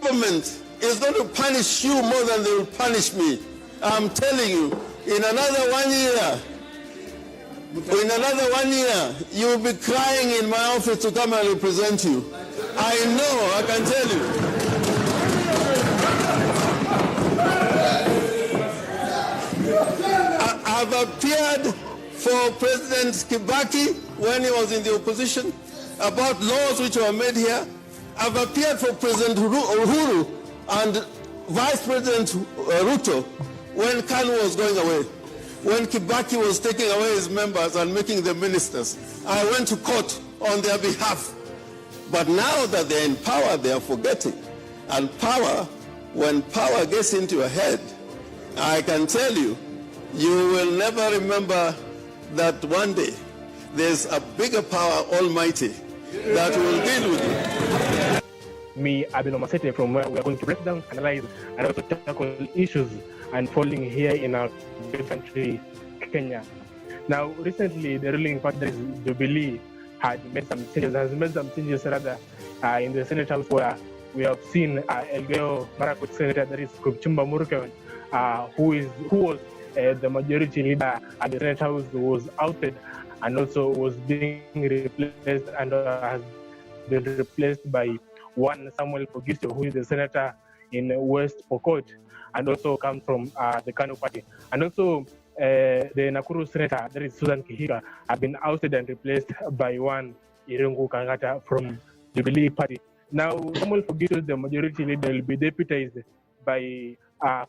government is going to punish you more than they will punish me. I'm telling you, in another 1 year, you will be crying in my office to come and represent you. I know, I can tell you. I've appeared for President Kibaki when he was in the opposition about laws which were made here. I've appeared for President Uhuru and Vice President Ruto when Kanu was going away. When Kibaki was taking away his members and making them ministers, I went to court on their behalf. But now that they're in power, they are forgetting. And power, when power gets into your head, I can tell you, you will never remember that one day there's a bigger power, almighty, that will deal with you. Me, Abel Masete, from where we are going to break down, analyze, and also tackle issues unfolding here in our country, Kenya. Now, recently, the ruling party, that is Jubilee, has made some changes in the Senate House, where we have seen Elgeyo Marakwet Senator, that is Kipchumba Murkomen, who was the majority leader at the Senate House, was ousted and also was being replaced and has been replaced by one Samuel Pogisto, who is the senator in West Pokot and also comes from the Kanu party. And also the Nakuru senator, that is Susan Kihika, have been ousted and replaced by one Irungu Kangata from Jubilee party. Now, Samuel Pogisto, the majority leader, will be deputized by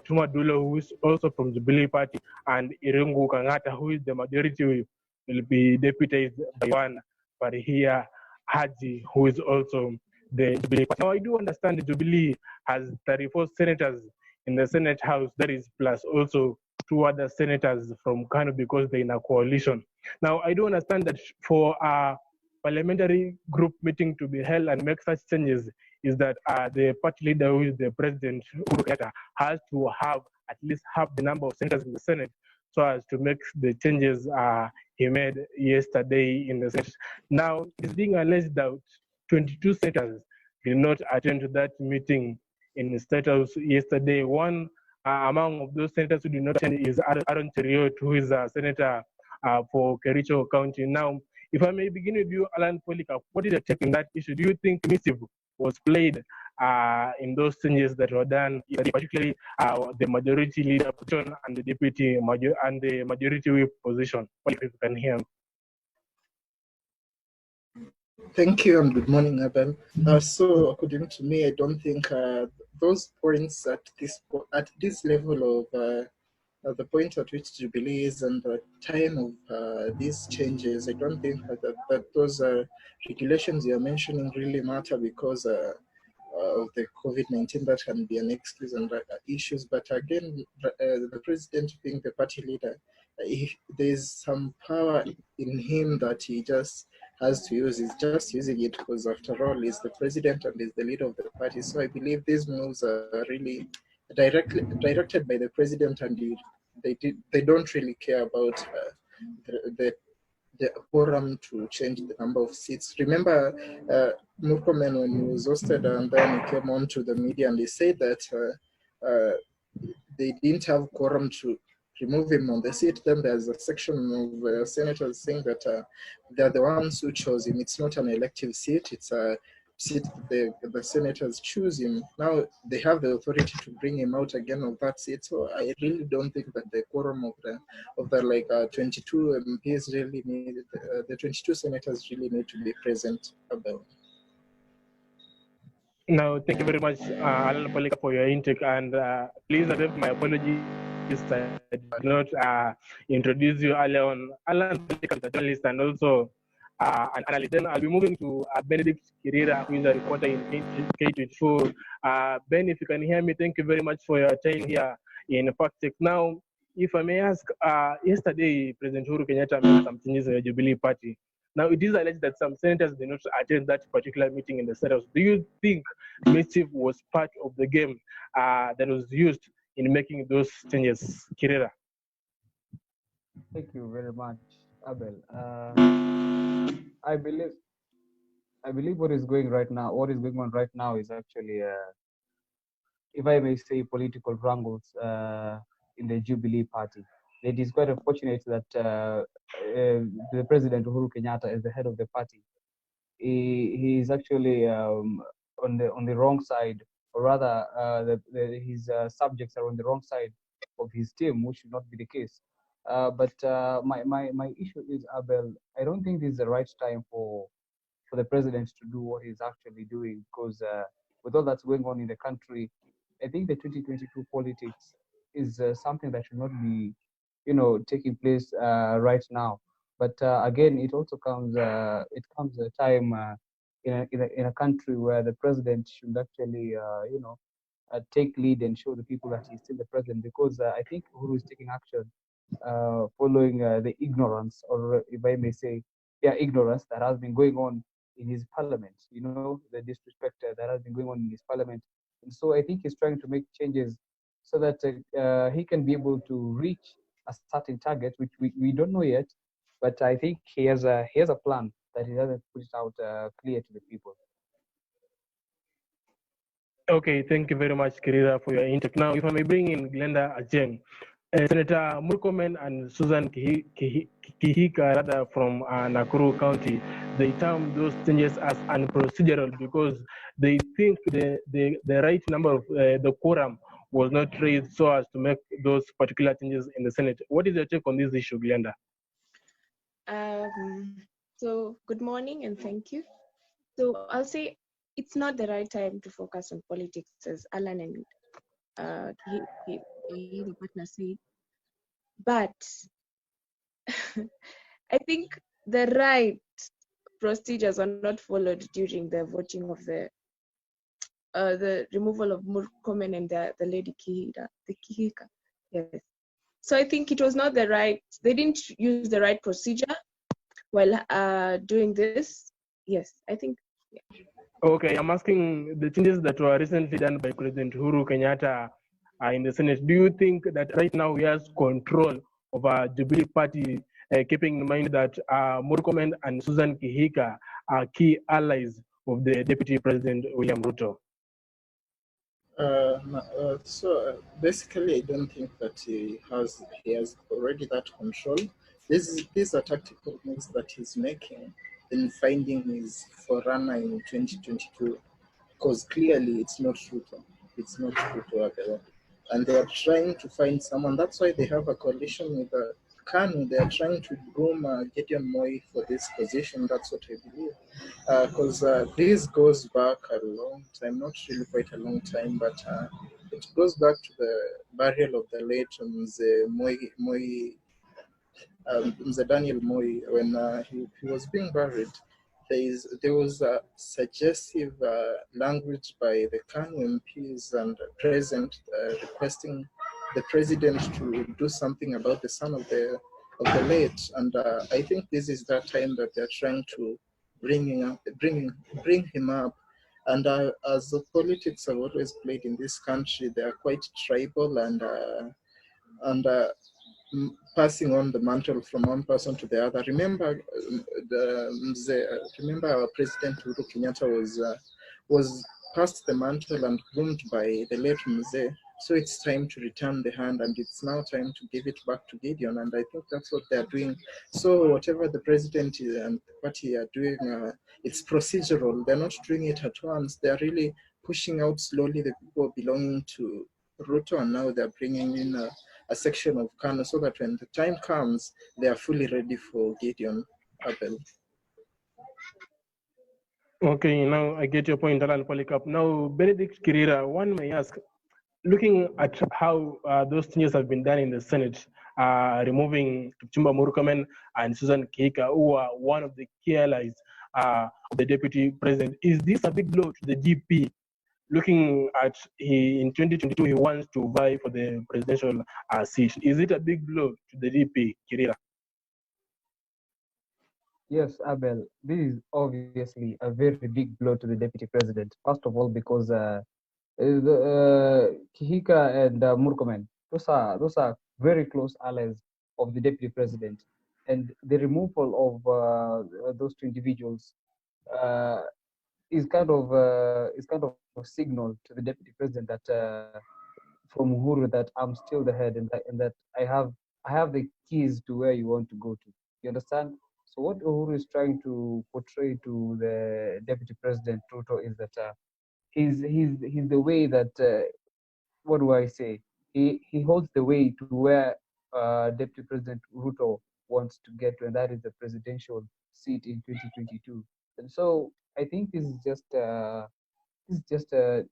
Tuma Dulo, who is also from Jubilee party, and Irungu Kangata, who is the majority, will be deputized by one Parihia Haji, who is also the Jubilee party. Now, I do understand the Jubilee has 34 senators in the Senate House, that is plus also 2 other senators from Kano because they're in a coalition. Now, I do understand that for a parliamentary group meeting to be held and make such changes is that the party leader, who is the president, Uhuru Kenyatta, has to have at least half the number of senators in the Senate so as to make the changes he made yesterday in the Senate. Now, it's being alleged that 22 senators did not attend to that meeting in the State House yesterday. One among those senators who did not attend is Aaron Cheriot, who is a senator for Kericho County. Now, if I may begin with you, Alan Polycarp, what is your take on that issue? Do you think missive was played in those changes that were done, particularly the majority leader position and the deputy and the majority whip position? What if you can hear me? Thank you and good morning, Abel. So, according to me, I don't think those points at this level of the point at which Jubilee is and the time of these changes, I don't think that those regulations you're mentioning really matter because of the COVID-19. That can be an excuse and issues. But again, the president being the party leader, there's some power in him that he just has to use. He's just using it because after all, he's the president and he's the leader of the party. So I believe these moves are really directed by the president, and they don't really care about the quorum to change the number of seats. Remember, Murkomen, when he was hosted and then he came on to the media and he said that they didn't have quorum to remove him on the seat. Then there's a section of senators saying that they're the ones who chose him. It's not an elective seat. It's a seat the senators choose him. Now they have the authority to bring him out again of that seat. So I really don't think that the quorum of the 22 MPs really need, the 22 senators really need to be present about. No, thank you very much, Alan Polika, for your intake. And please accept my apologies that I did not introduce you earlier on. Alan Polika is a journalist and also an analyst. Then I'll be moving to Benedict Kirira, who is a reporter in K24. Ben, if you can hear me, thank you very much for your time here in Fact Check. Now, if I may ask, yesterday President Uhuru Kenyatta made some changes in the Jubilee Party. Now, it is alleged that some senators did not attend that particular meeting in the Senate House. Do you think mischief was part of the game that was used in making those changes? Kirera. Thank you very much, Abel. I believe what is going on right now is actually if I may say, political wrangles in the Jubilee Party. It is quite unfortunate that the President Uhuru Kenyatta, as the head of the party, he is actually on the wrong side, or rather, his subjects are on the wrong side of his team, which should not be the case. But my issue is, Abel, I don't think this is the right time for the president to do what he's actually doing, because with all that's going on in the country, I think the 2022 politics is something that should not be, taking place right now. But again, it comes a time in a country where the president should actually, take lead and show the people that he's still the president, because I think Uhuru is taking action following the ignorance, or if I may say, yeah, ignorance that has been going on in his parliament, the disrespect that has been going on in his parliament. And so I think he's trying to make changes so that he can be able to reach a certain target, which we don't know yet, but I think he has a plan that he hasn't put it out clear to the people. Okay, thank you very much, Kirira, for your intake. Now, if I may bring in Glenda Ajeng, Senator Murkomen and Susan Kihika, rather, from Nakuru County, they term those changes as unprocedural because they think the right number of the quorum was not raised so as to make those particular changes in the Senate. What is your take on this issue, Glenda? So good morning and thank you. So I'll say it's not the right time to focus on politics, as Alan and the partner said. But I think the right procedures are not followed during the voting of the removal of Murkomen and the lady Kihika. Yes. So I think it was not the right. They didn't use the right procedure while doing this. Yes, I think. Yeah. Okay, I'm asking the changes that were recently done by President Uhuru Kenyatta in the Senate. Do you think that right now he has control over Jubilee Party, keeping in mind that Murkomen and Susan Kihika are key allies of the Deputy President William Ruto? Basically, I don't think that he has already that control. These are tactical moves that he's making in finding his forerunner in 2022, because clearly it's not Ruto. It's not Ruto at all. And they are trying to find someone. That's why they have a coalition with KANU. They are trying to groom Gideon Moi for this position. That's what I believe. Because this goes back a long time, not really quite a long time, but it goes back to the burial of the late Mzee Daniel Moi. When he was being buried, there was a suggestive language by the KANU MPs and present requesting the president to do something about the son of the late. And I think this is that time that they're trying to bring him up. And as the politics have always played in this country, they are quite tribal and passing on the mantle from one person to the other. Remember, our President Uhuru Kenyatta was passed the mantle and groomed by the late Mzee. So it's time to return the hand, and it's now time to give it back to Gideon. And I think that's what they're doing. So whatever the president and the party are doing, it's procedural. They're not doing it at once. They're really pushing out slowly the people belonging to Ruto, and now they're bringing in a section of KANU so that when the time comes, they are fully ready for Gideon. Abel. Okay, now I get your point, Alan Polycarp. Now, Benedict Kirira, one may ask, looking at how those changes have been done in the Senate, removing Kipchumba Murkomen and Susan Kihika, who are one of the key allies of the Deputy President, is this a big blow to the DP? Looking at in 2022, he wants to vie for the presidential seat. Is it a big blow to the DP, Kirira? Yes, Abel, this is obviously a very big blow to the deputy president. First of all, because Kihika and Murkomen, those are very close allies of the deputy president, and the removal of those two individuals is kind of a signal to the deputy president that from Uhuru that I'm still the head and that I have the keys to where you want to go to. You understand? So what Uhuru is trying to portray to the deputy president Ruto is that he's the way that what do I say? He holds the way to where Deputy President Ruto wants to get to, and that is the presidential seat in 2022. And so I think this is just a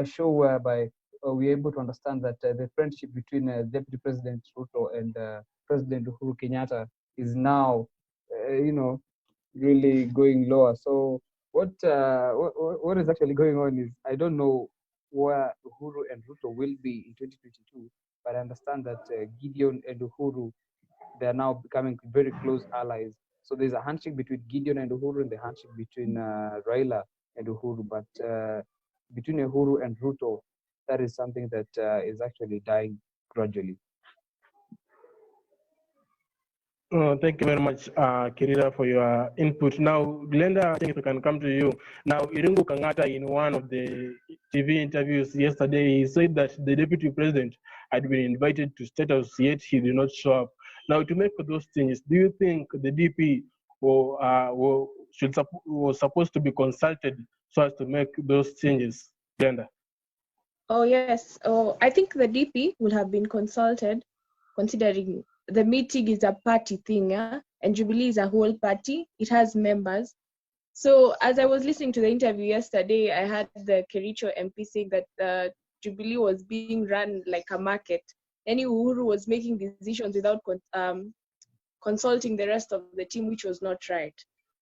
show whereby we're able to understand that the friendship between Deputy President Ruto and President Uhuru Kenyatta is now, really going lower. So what is actually going on is I don't know where Uhuru and Ruto will be in 2022, but I understand that Gideon and Uhuru, they are now becoming very close allies. So there's a handshake between Gideon and Uhuru and the handshake between Raila and Uhuru. But between Uhuru and Ruto, that is something that is actually dying gradually. Thank you very much, Kirila, for your input. Now, Glenda, I think we can come to you. Now, Irungu Kangata, in one of the TV interviews yesterday, he said that the deputy president had been invited to State House, yet he did not show up. Now, to make those changes, do you think the DP was supposed to be consulted so as to make those changes, Glenda? Oh, yes. Oh, I think the DP would have been consulted, considering the meeting is a party thing, yeah? And Jubilee is a whole party. It has members. So as I was listening to the interview yesterday, I had the Kericho MP saying that Jubilee was being run like a market. Any Uhuru was making decisions without consulting the rest of the team, which was not right.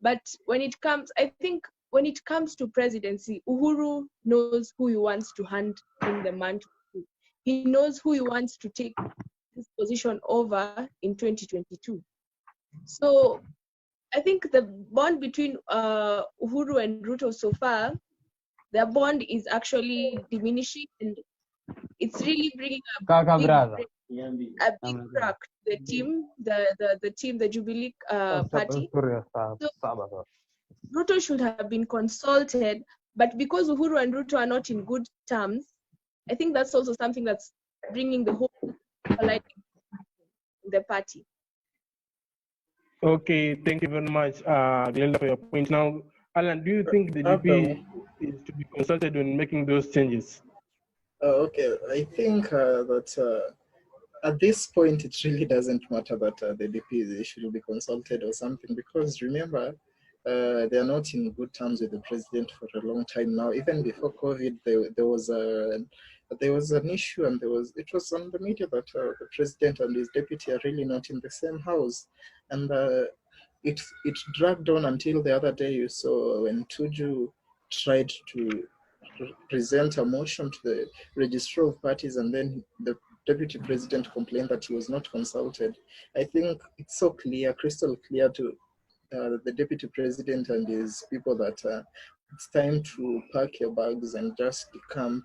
But when it comes, I think when it comes to presidency, Uhuru knows who he wants to hand in the mantle to. He knows who he wants to take this position over in 2022. So I think the bond between Uhuru and Ruto so far, their bond is actually diminishing, and it's really bringing a big crack to the team, the Jubilee party. So Ruto should have been consulted, but because Uhuru and Ruto are not in good terms, I think that's also something that's bringing the whole collide in the party. Okay, thank you very much, Glenda, for your point. Now, Alan, do you think the DP is to be consulted when making those changes? Okay, I think that at this point, it really doesn't matter that the DP should be consulted or something, because remember, they are not in good terms with the president for a long time now. Even before COVID, there was an issue, and it was on the media that the president and his deputy are really not in the same house, and it dragged on until the other day. You saw when Tuju tried to present a motion to the registrar of parties, and then the deputy president complained that he was not consulted. I think it's so clear, crystal clear to the deputy president and his people that it's time to pack your bags and just decamp,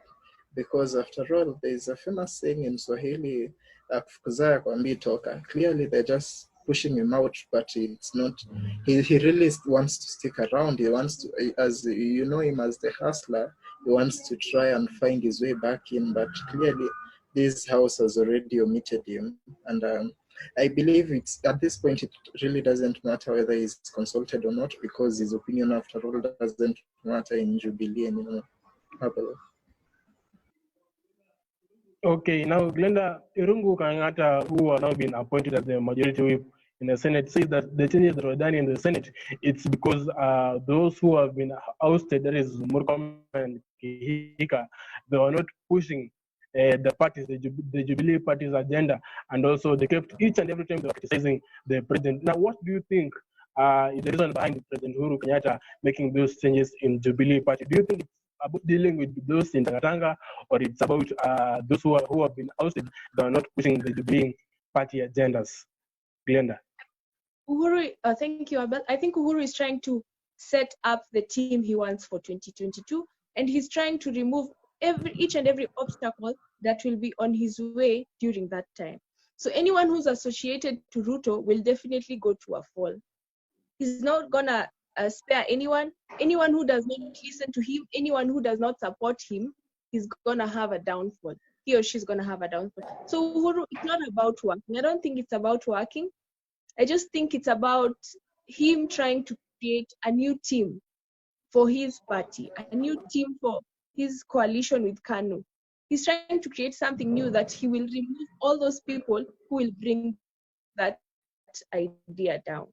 because after all, there's a famous saying in Swahili, "Kuzaa kwambii toka." Clearly, they're just pushing him out, but it's not. He really wants to stick around. He wants to, as you know him as the hustler, he wants to try and find his way back in, but clearly this house has already omitted him. And I believe it's at this point, it really doesn't matter whether he's consulted or not, because his opinion, after all, doesn't matter in Jubilee anymore. Okay, now Glenda, Irungu Kangata, who are now being appointed as the majority whip in the Senate, says that the changes that were done in the Senate, it's because those who have been ousted, that is Murkomen and Kihika, they were not pushing the parties, the Jubilee party's agenda, and also they kept each and every time they were criticizing the president. Now, what do you think is the reason behind President Uhuru Kenyatta making those changes in Jubilee party? Do you think it's about dealing with those in Tangatanga, or it's about those who have been ousted that are not pushing the Jubilee party agendas? Glenda. Uhuru, thank you, Abel. I think Uhuru is trying to set up the team he wants for 2022, and he's trying to remove each and every obstacle that will be on his way during that time. So anyone who's associated to Ruto will definitely go to a fall. He's not gonna spare anyone. Anyone who does not listen to him, anyone who does not support him, he's gonna have a downfall. He or she's gonna have a downfall. So Uhuru, it's not about working. I don't think it's about working. I just think it's about him trying to create a new team for his party, a new team for his coalition with KANU. He's trying to create something new that he will remove all those people who will bring that idea down.